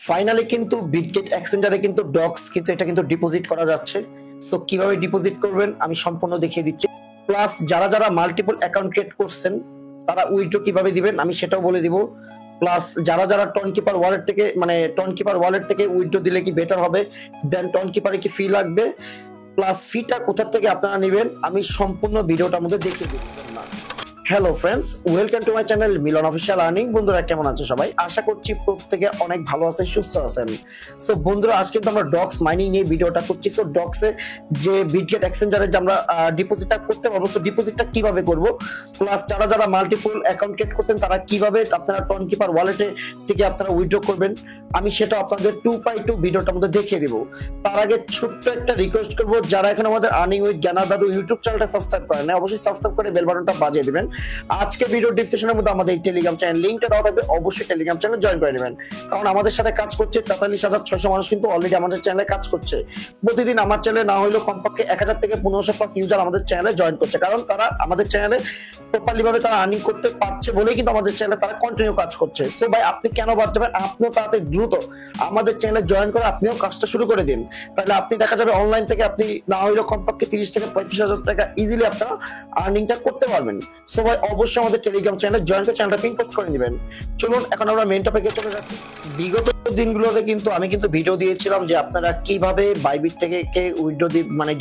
Finally কিন্তু Bitget এক্সচেঞ্জারে কিন্তু docs কিন্তু এটা কিন্তু ডিপোজিট করা যাচ্ছে। সো কিভাবে ডিপোজিট করবেন আমি সম্পূর্ণ দেখিয়ে দিচ্ছি। প্লাস যারা যারা মাল্টিপল অ্যাকাউন্ট ক্রিয়েট করছেন তারা উইথড্র কিভাবে দিবেন আমি সেটাও বলে দিব। প্লাস যারা যারা টনকিপার ওয়ালেট থেকে টনকিপার ওয়ালেট থেকে উইথড্র দিলে কি বেটার হবে দেন টনকিপারে কি ফি লাগবে, প্লাস ফিটা কোথা থেকে আপনারা নেবেন আমি সম্পূর্ণ ভিডিওটার মধ্যে দেখিয়ে দিব। Hello friends, welcome to my channel Milan official earning. বন্ধুরা কেমন আছো সবাই? আশা করছি প্রত্যেকে অনেক ভালো আছেন, সুস্থ আছেন। সো বন্ধুরা আজকে কিন্তু আমরা ডক্স মাইনিং নিয়ে ভিডিওটা করছি। সো ডক্সে যে বিটগেট এক্সচেঞ্জারে যে আমরা ডিপোজিটটা করতে পারবো, সো ডিপোজিটটা কিভাবে করব, প্লাস যারা যারা মাল্টিপল অ্যাকাউন্ট ক্রিয়েট করছেন তারা কিভাবে আপনারা টনকিপার ওয়ালেটে থেকে আপনারা উইথড্র করবেন আমি সেটা আপনাদের 2x2 ভিডিওটার মধ্যে দেখিয়ে দেবো। তার আগে ছোট্ট একটা রিকোয়েস্ট করবো, যারা এখন আমাদের আর্নিং উইথ জ্ঞানার দাদু ইউটিউব চ্যানেলটা সাবস্ক্রাইব করেন না, অবশ্যই সাবস্ক্রাইব করে বেল বাটনটা বাজিয়ে দিবেন। আজকে ভিডিও ডেসক্রিপশনের মধ্যে আমাদের টেলিগ্রাম চ্যানেল লিংকটা দেওয়া থাকবে, অবশ্যই টেলিগ্রাম চ্যানেল জয়েন করে নেবেন। কারণ আমাদের সাথে কাজ করছে 43,600 মানুষ কিন্তু অলরেডি আমাদের চ্যানেলে কাজ করছে। প্রতিদিন আমার চ্যানেলে না হলেও কমপক্ষে 1000 থেকে 1500 প্লাস ইউজার আমাদের চ্যানেলে জয়েন করছে, কারণ তারা আমাদের চ্যানেলে প্রপারলি ভাবে তারা আর্নিং করতে পারছে বলেই কিন্তু আমাদের চ্যানেলে তারা কন্টিনিউ কাজ করছে। সো ভাই আপনি কেন বাদ যাবেন? আপনিও তাড়াতাড়ি দ্রুত আমাদের চ্যানেলে জয়েন করে আপনিও কাজটা শুরু করে দিন। তাহলে আপনি দেখা যাবে অনলাইন থেকে আপনি না হলেও কমপক্ষে 30 থেকে 35,000 টাকা ইজিলি আপনারা আর্নিংটা করতে পারবেন। সো ভাই অবশ্যই আমাদের টেলিগ্রাম চ্যানেলে জয়েন করে চ্যানেলটা পিন পোস্ট করে দিবেন। চলুন এখন আমরা মেইন টপিকে চলে যাচ্ছি। বিগত দিনগুলোতে কিন্তু আমি কিন্তু ভিডিও দিয়েছিলাম যে আপনারা কিভাবে বাইবিট থেকে উইথড্র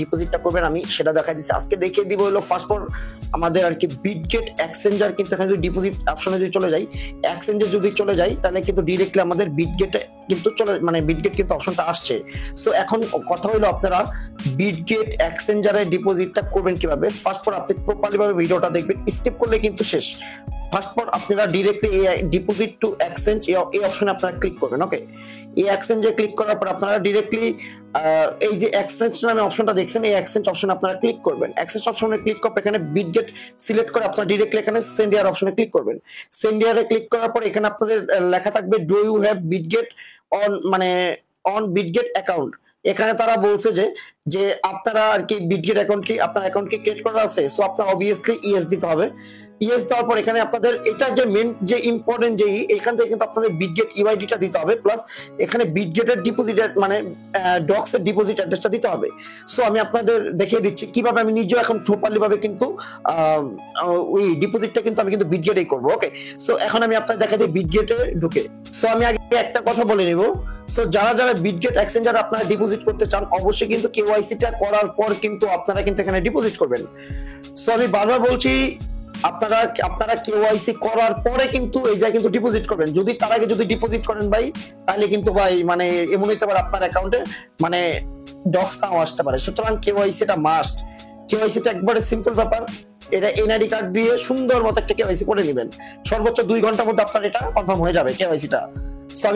ডিপোজিটটা করবেন আমি সেটা দেখাই দিচ্ছি। আজকে দেখিয়ে দিব হলো ফার্স্ট ফর আমাদের আর কি বিটগেট এক্সচেঞ্জার কিন্তু এখানে যদি ডিপোজিট অপশনে যদি চলে যাই, এক্সচেঞ্জে যদি চলে যাই তাহলে কিন্তু ডিরেক্টলি আমাদের বিটগেটে কিন্তু বিটগেট কিন্তু অপশনটা আসছে। সো এখন কথা হলো আপনারা বিটগেট এক্সচেঞ্জারে ডিপোজিটটা করবেন কিভাবে। ফার্স্ট ফর আপনি প্রপারলি ভাবে ভিডিওটা দেখবেন, স্কিপ করলে কিন্তু শেষ। ফার্স্ট পর আপনারা ডিরেক্টলি ডিপোজিট টু এক্সচেঞ্জ এই অপশনে আপনারা ক্লিক করবেন। ওকে, এই এক্সচেঞ্জে ক্লিক করার পর আপনারা ডিরেক্টলি এই যে এক্সচেঞ্জ নামে অপশনটা দেখছেন এই এক্সচেঞ্জ অপশনে আপনারা ক্লিক করবেন। এক্সচেঞ্জ অপশনে ক্লিক করে এখানে বিটগেট সিলেক্ট করে আপনারা ডিরেক্টলি এখানে সেন্ড ইয়ার অপশনে ক্লিক করবেন। সেন্ড ইয়ারে ক্লিক করার পর এখানে আপনাদের লেখা থাকবে do you have Bitget on Bitget account. এখানে তারা বলছে যে আপনারা আর কি বিটগেট অ্যাকাউন্ট কি আপনার অ্যাকাউন্ট কি ক্রিয়েট করা আছে। সো আপনার অবভিয়াসলি ইয়েস দিতে হবে। ইয়েস দেওয়ার পর এখানে আপনাদের এটা যে মেন যে ইম্পর্টেন্ট যে এখান থেকে কিন্তু আপনাদের বিটগেট ইউআইডিটা দিতে হবে, প্লাস এখানে বিটগেটের ডিপোজিটের ডক্স এর ডিপোজিট অ্যাড্রেসটা দিতে হবে। সো আমি আপনাদের দেখিয়ে দিচ্ছি কিভাবে আমি নিজেও এখন প্রপারলি ভাবে কিন্তু ওই ডিপোজিটটা কিন্তু আমি কিন্তু বিটগেটেই করবো। ওকে, সো এখন আমি আপনাদের দেখাই দিই বিটগেটে ঢুকে। সো আমি আগে একটা কথা বলে নিব। সো যারা যারা বিটগেট এক্সচেঞ্জার আপনারা ডিপোজিট করতে চান অবশ্যই কিন্তু কেওয়াইসিটা করার পর কিন্তু আপনারা কিন্তু এখানে ডিপোজিট করবেন। সো আমি বারবার বলছি আপনারা কেওয়াইসি করার পরে কিন্তু এই জায়গায় কিন্তু ডিপোজিট করবেন। যদি তার আগে যদি ডিপোজিট করেন ভাই তাহলে কিন্তু ভাই এমন হইতে পারে আপনার অ্যাকাউন্টে ডক্স নাও আসতে পারে। সুতরাং কেওয়াইসিটা মাস্ট। কেওয়াইসিটা একবারে সিম্পল ব্যাপার। এটা এনআইডি কার্ড দিয়ে সুন্দর মতো একটা কেওয়াইসি করে নেবেন। সর্বোচ্চ 2 ঘন্টার মধ্যে আপনার এটা কনফার্ম হয়ে যাবে কেওয়াইসিটা। সো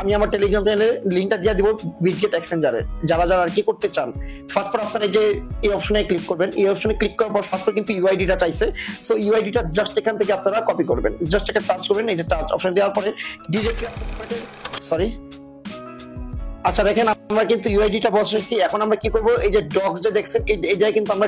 আমি আমার টেলিগ্রাম চ্যানেলে লিংকটা দিয়ে দিব বিটগেট এক্সচেঞ্জারে। যারা যারা আর কি করতে চান ফার্স্ট পর আপনারা যে এই অপশনে ক্লিক করবেন। এই অপশনে ক্লিক করার পর ফার্স্ট কিন্তু ইউআইডিটা চাইছে। সো ইউআইডিটা জাস্ট এখান থেকে আপনারা কপি করবেন, জাস্ট একটা টাচ করবেন। এই যে টাচ অপশন দেওয়ার পরে ডিরেক্টলি আচ্ছা দেখেন আমরা কিন্তু ইউআইডিটা বসাইছি। এখন আমরা কি করব, এই যে ডক্স যে দেখছেন এই জায়গায় কিন্তু আমরা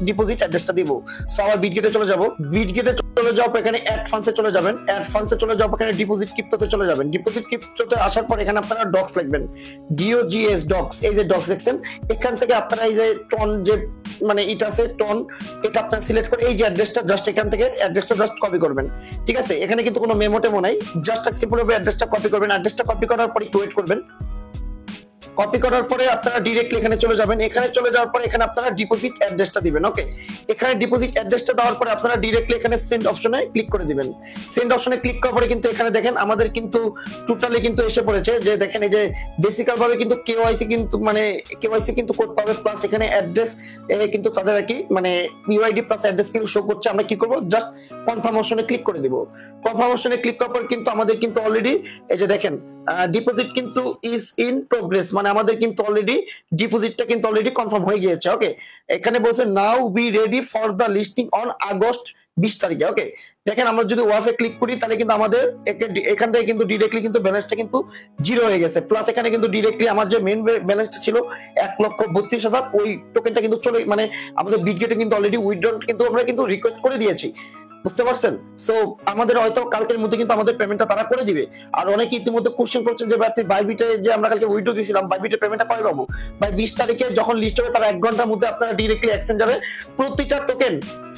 ডিপোজিট অ্যাড্রেসটা দিব। সো আবার বিটগেটে চলে যাব। বিটগেটে চলে যাওয়ার পর এখানে অ্যাড ফান্ডসে চলে যাবেন। অ্যাড ফান্ডসে চলে যাওয়ার পর এখানে ডিপোজিট ক্রিপ্টোতে চলে যাবেন। ডিপোজিট ক্রিপ্টোতে আসার পর এখানে আপনারা ডক্স লিখবেন, ডিওজিএস ডক্স। এই যে ডক্স দেখছেন এখান থেকে আপনারা এই যে টন যে এটা আছে টন, এটা আপনারা সিলেক্ট করে এই যে অ্যাড্রেসটা জাস্ট এখান থেকে অ্যাড্রেসটা জাস্ট কপি করবেন। ঠিক আছে, এখানে কিন্তু কোনো মেমো টেমো নাই, জাস্ট সিম্পল ভাবে অ্যাড্রেসটা কপি করবেন। অ্যাড্রেসটা কপি করার পর একটু ওয়েট করবেন। কপি করার পরে আপনারা ডিরেক্টলি এখানে চলে যাবেন। এখানে চলে যাওয়ার পরে এখানে আপনারা ডিপোজিট অ্যাড্রেসটা দিবেন। ওকে, এখানে ডিপোজিট অ্যাড্রেসটা দেওয়ার পরে আপনারা ডিরেক্টলি এখানে সেন্ড অপশনে ক্লিক করে দিবেন। সেন্ড অপশনে ক্লিক করার পরে কিন্তু এখানে দেখেন আমাদের কিন্তু টোটালি কিন্তু এসে পড়েছে যে দেখেন এই যে বেসিক্যাল ভাবে কিন্তু কেওয়াইসি কিন্তু করতে হবে, প্লাস এখানে অ্যাড্রেস কিন্তু তাদের আর কি ইউআইডি প্লাস অ্যাড্রেস কিন্তু শো করছে। আমরা কি করব, জাস্ট কনফার্ম অপশনে ক্লিক করে দিব। কনফার্ম অপশনে ক্লিক করার পর কিন্তু আমাদের কিন্তু অলরেডি এই যে দেখেন ডিপোজিট কিন্তু ইজ ইন প্রোগ্রেস, আমাদের কিন্তু অলরেডি ডিপোজিটটা কিন্তু অলরেডি কনফার্ম হয়ে গিয়েছে। ওকে, এখানে বলছে now be ready for the listing on August 20 তারিখে। ওকে, দেখেন আমরা যদি ওয়াফে ক্লিক করি তাহলে কিন্তু আমাদের এখান থেকে কিন্তু ডিরেক্টলি কিন্তু ব্যালেন্সটা কিন্তু 0 হয়ে গেছে। প্লাস এখানে কিন্তু ডিরেক্টলি আমার যে মেইন ব্যালেন্সটা ছিল 1,32,000 ওই টোকেনটা কিন্তু চলে আমাদের বিটগেটে কিন্তু অলরেডি উইথড্র কিন্তু আমরা কিন্তু রিকোয়েস্ট করে দিয়েছি। বুঝতে পারছেন? সো আমাদের হয়তো কালকের মধ্যে কিন্তু আমাদের পেমেন্টটা তারা করে দিবে। আর অনেকে ইতিমধ্যে কোশ্চেন করছেন যে ভাই আপনি বাইবিটে যে আমরা কালকে উইথড্র দিয়েছিলাম, বাইবিটের পেমেন্টটা কবে পাবো? ভাই 20 তারিখে যখন লিস্ট হবে তার 1 ঘন্টার মধ্যে আপনারা ডিরেক্টলি এক্সচেঞ্জারে প্রতিটা টোকেন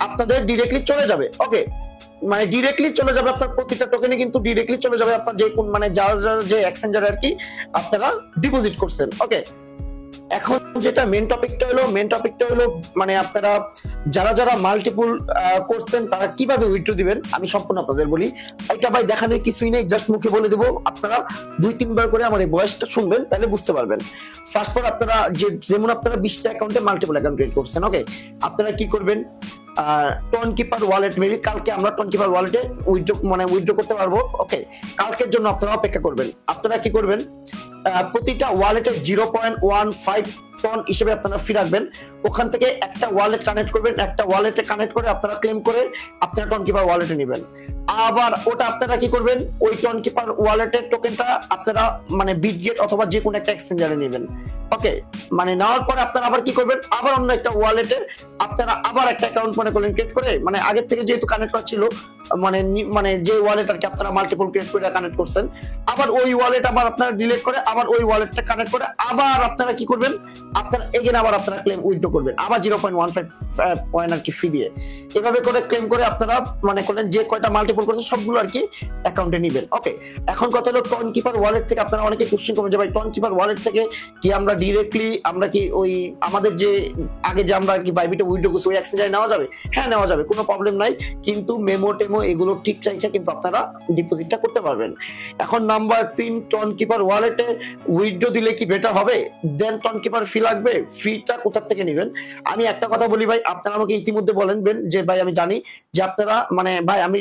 আপনাদের ডিরেক্টলি চলে যাবে। ওকে, মানে ডিরেক্টলি চলে যাবে আপনার প্রতিটা টোকেনে, কিন্তু ডিরেক্টলি চলে যাবে আপনার যে কোন মানে যার যে এক্সচেঞ্জারে আর কি আপনারা ডিপোজিট করছেন। ওকে, এখন যেটা মেন টপিকটা হলো মানে আপনারা যারা যারা মাল্টিপল করছেন তারা কিভাবে উইথড্র দিবেন আমি সম্পূর্ণ আপনাদের বলি। এটা ভাই দেখানোর কিছুই নেই, জাস্ট মুখে বলে দেবো, আপনারা 2-3 বার করে আমার এই ভয়েসটা শুনবেন, তাহলে বুঝতে পারবেন। ফার্স্ট পর আপনারা যেমন আপনারা 20টা অ্যাকাউন্টে মাল্টিপল অ্যাকাউন্ট ক্রিয়েট করছেন। ওকে, আপনারা কি করবেন, টোনকিপার ওয়ালেট মেবি কালকে আমরা টোনকিপার ওয়ালেটে উইথড্র করতে পারবো। ওকে, কালকের জন্য আপনারা অপেক্ষা করবেন। আপনারা কি করবেন, প্রতিটা ওয়ালেটে 0.15 টন হিসেবে আপনারা ফি রাখবেন। ওখান থেকে একটা ওয়ালেট কানেক্ট করবেন, একটা ওয়ালেটে কানেক্ট করে আপনারা ক্লেম করে আপনারা টোনকিপার ওয়ালেটে নেবেন। আবার ওটা আপনারা কি করবেন, ওই টোনকিপার ওয়ালেটের টোকেনটা আপনারা মানে বিটগেট অথবা যে কোনো একটা এক্সচেঞ্জারে নেবেন। ওকে, মানে নেওয়ার পরে আপনারা আবার কি করবেন, আবার অন্য একটা ওয়ালেটে আপনারা আবার একটা অ্যাকাউন্ট ক্রিয়েট করে, মানে আগের থেকে যেহেতু কানেক্ট করা ছিল মানে যে ওয়ালেট আর কি আপনারা মাল্টিপল ক্রিয়েট করে কানেক্ট করছেন, আবার ওই ওয়ালেট আবার আপনারা ডিলিট করে আবার ওই ওয়ালেটটা কানেক্ট করে আবার আপনারা কি করবেন, আপনারা এগেন আবার আপনারা ক্লেম উইথড্র করবেন আবার 0.15 পয়েন্ট আর কি ফি দিয়ে। এভাবে করে ক্লেম করে আপনারা মানে করলেন যে কয়টা মাল্টিপল করছেন সবগুলো আর কি অ্যাকাউন্টে নেবেন। ওকে, এখন কথা হলো টোনকিপার ওয়ালেট থেকে আপনারা অনেকে কোশ্চেন করবেন যে ভাই টোনকিপার ওয়ালেট থেকে কি আমরা ডিরেক্টলি আমরা কি ওই আমাদের যে আগে যে আমরা আর কি বাইবিটে উইথড্র করছি ওই এক্সচেঞ্জারে নেওয়া যাবে? হ্যাঁ, নেওয়া যাবে, কোনো প্রবলেম নাই, কিন্তু মেমো টেমো এগুলো ঠিক রাখছে কিন্তু আপনারা ডিপোজিটটা করতে পারবেন। এখন নাম্বার 3, টোনকিপার ওয়ালেটে উইথড্র দিলে কি বেটার হবে দেন টোনকিপার ফি লাগবে? ফিটা কোথা থেকে নেবেন? আমি একটা কথা বলি ভাই, আপনারা আমাকে ইতিমধ্যে বলেন যে ভাই আমি জানি যে আপনারা মানে ভাই আমি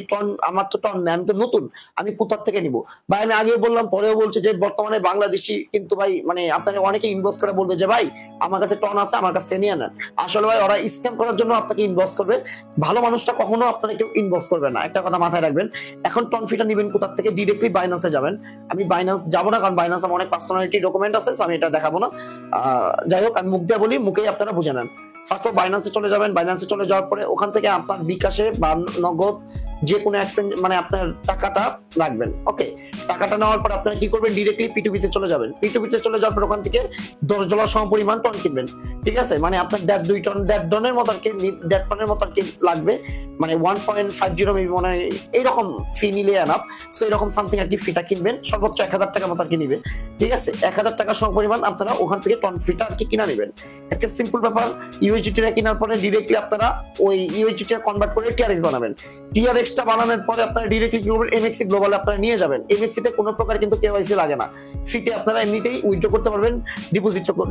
আমার তো টন নেই, আমি তো নতুন, আমি কোথা থেকে নিব? ভাই আমি আগেও বললাম পরেও বলছি যে বর্তমানে বাংলাদেশি কিন্তু ভাই মানে আপনারা অনেকে ইনবক্স করে বলবে যে ভাই আমার কাছে টন আছে, আমার কাছে নিয়ে নেন। আসলে ভাই ওরা স্ক্যাম করার জন্য আপনাকে ইনবক্স করবে, ভালো মানুষটা কখনো আপনারা কেউ ইনবক্স করবে না, একটা কথা মাথায় রাখবেন। এখন টন ফিটা নেবেন কোথা থেকে? ডিরেক্টলি বাইন্যান্সে যাবেন। আমি বাইন্যান্স যাবো না, কারণ বাইন্যান্স আমার অনেক পার্সোনালিটি ডকুমেন্ট আছে, আমি এটা দেখাবো না। যাই হোক, আমি মুখ দিয়ে বলি, মুখেই আপনারা বুঝে নেন। ফার্স্ট অফ বাইন্যান্সে চলে যাবেন। বাইন্যান্সে চলে যাওয়ার পরে ওখান থেকে আপনার বিকাশে বা নগদ যে কোনো এক্সচেঞ্জ মানে আপনার টাকাটা রাখবেন। ওকে, টাকাটা নেওয়ার পর আপনারা কি করবেন, ডিরেক্টলি পিটুপিতে চলে যাবেন। পিটুপিতে চলে যাওয়ার পর ওখান থেকে $10 সমপরিমাণ টন কিনবেন। ঠিক আছে, মানে আপনার 1.5 টনের মতো আর কি 1.5 টনের মতো আর কি লাগবে, মানে 1.50 মেবি মনে হয় এইরকম ফি নিলে আনাপ। সো এরকম সামথিং আর কি ফিটা কিনবেন, সর্বোচ্চ 1000 টাকা মতো আর কি নিবে। ঠিক আছে, 1000 টাকা সমপরিমাণ আপনারা ওখান থেকে টন ফিটা আর কি কিনা নেবেন। একটা সিম্পল ব্যাপার। ইউএসডিটি কেনার পরে ডিরেক্টলি আপনারা ওই ইউএসডিটি কনভার্ট করে টিআরএক্স বানাবেন। টিআরএক্সটা বানানোর পরে আপনারা ডিরেক্টলি কি করবেন, এমএক্সি গ্লোবালে আপনারা নিয়ে যাবেন। এমএক্সি তে কোনো প্রকার কিন্তু কেওয়াইসি লাগে না, ফিতে আপনারা এমনিতেই উইথড্র করতে পারবেন,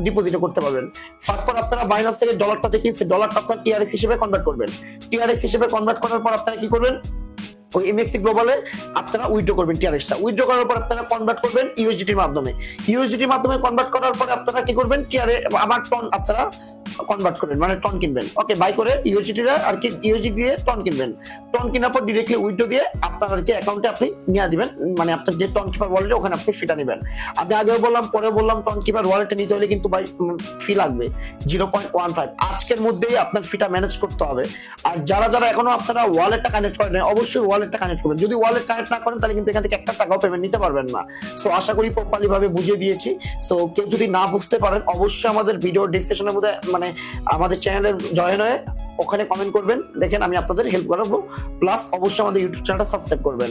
ডিপোজিটও করতে পারবেন। ফার্স্ট পর আপনারা বাইন্যান্স থেকে ডলারটা যে কিনছে ডলারটা আপনারা টিআরএক্স হিসেবে কনভার্ট করবেন। টিআরএক্স হিসেবে কনভার্ট করার পর আপনারা কি করবেন, ওই এমএক্সি গ্লোবালে আপনারা উইথড্র করবেন টিআরএক্সটা। উইথড্র করার পর আপনারা কনভার্ট করবেন ইউএসডিটির মাধ্যমে। ইউএসডিটির মাধ্যমে কনভার্ট করার পর আপনারা কি করবেন, টিআরএ আবার টন আপনারা কনভার্ট করবেন, মানে টন কিনবেন। ওকে, বাই করে ইউএসডিটিটা আর কি ইউএসডি দিয়ে টন কিনবেন। টন কেনার পর ডিরেক্টলি উইথড্র দিয়ে আপনার আর কি অ্যাকাউন্টে আপনি নিয়ে দিবেন, মানে আপনার যে টনকিপার ওয়ালেটে ওখানে আপনি ফিটা নেবেন। আমি আগেও বললাম পরেও বললাম, টনকিপার ওয়ালেটে নিতে হলে কিন্তু ভাই ফি লাগবে 0.15। আজকের মধ্যেই আপনার ফিটা ম্যানেজ করতে হবে। আর যারা যারা এখনো আপনারা ওয়ালেটটা কানেক্ট করেন অবশ্যই ওয়ালেটটা কানেক্ট করবেন। যদি ওয়ালেট কানেক্ট না করেন তাহলে কিন্তু এখান থেকে একটা টাকাও পেমেন্ট নিতে পারবেন না। সো আশা করি প্রপারলি ভাবে বুঝিয়ে দিয়েছি। সো কেউ যদি না বুঝতে পারেন অবশ্যই আমাদের ভিডিও ডেসক্রিপশনের মধ্যে মানে আমাদের চ্যানেলে জয়েন হয়ে ওখানে কমেন্ট করবেন, দেখেন আমি আপনাদের হেল্প করাবো। প্লাস অবশ্যই আমাদের ইউটিউব চ্যানেলটা সাবস্ক্রাইব করবেন।